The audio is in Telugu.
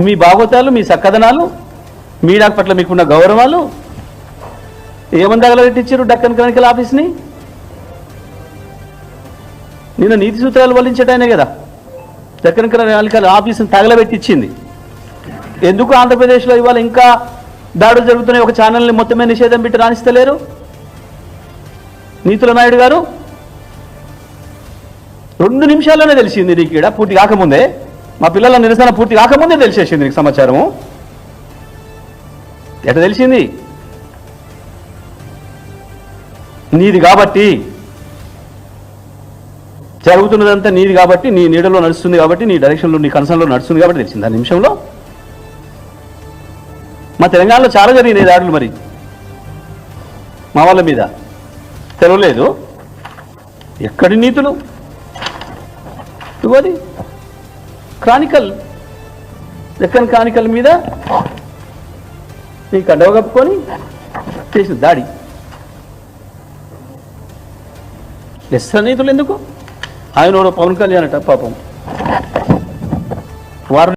మీ భాగోతాలు, మీ చక్కదనాలు, మీడియా పట్ల మీకున్న గౌరవాలు ఏమని తగలబెట్టించారు డక్కన్ క్రానికల్ ఆఫీస్ని? నిన్న నీతి సూత్రాలు వల్లించటానే కదా డక్కన్ క్రానికల్ ఆఫీస్ని తగలబెట్టించింది. ఎందుకు ఆంధ్రప్రదేశ్లో ఇవాళ ఇంకా దాడులు జరుగుతున్నాయి? ఒక ఛానల్ని మొత్తమే నిషేధం పెట్టి రాణిస్తలేరు నీతుల నాయుడు గారు. 2 నిమిషాల్లోనే తెలిసింది నీకు ఇక్కడ పూర్తి కాకముందే, మా పిల్లల నిరసన పూర్తి కాకముందే తెలిసేసింది నీకు సమాచారము. ఎట తెలిసింది? నీది కాబట్టి, జరుగుతున్నదంతా నీది కాబట్టి, నీ నీడలో నడుస్తుంది కాబట్టి, నీ డైరెక్షన్లో, నీ కన్సర్న్లో నడుస్తుంది కాబట్టి తెలిసింది ఆ నిమిషంలో. మా తెలంగాణలో చాలా జరిగినాయి దాడులు, మరి మా వాళ్ళ మీద తెలవలేదు. ఎక్కడి నీతులు? ఇవ్వది క్రానికల్, డెక్కన్ క్రానికల్ మీద నీ కండవ కప్పుకొని చేసిన దాడి. ఎస్ర నీతులు ఎందుకు? ఆయన పవన్ కళ్యాణ్ అట పాపం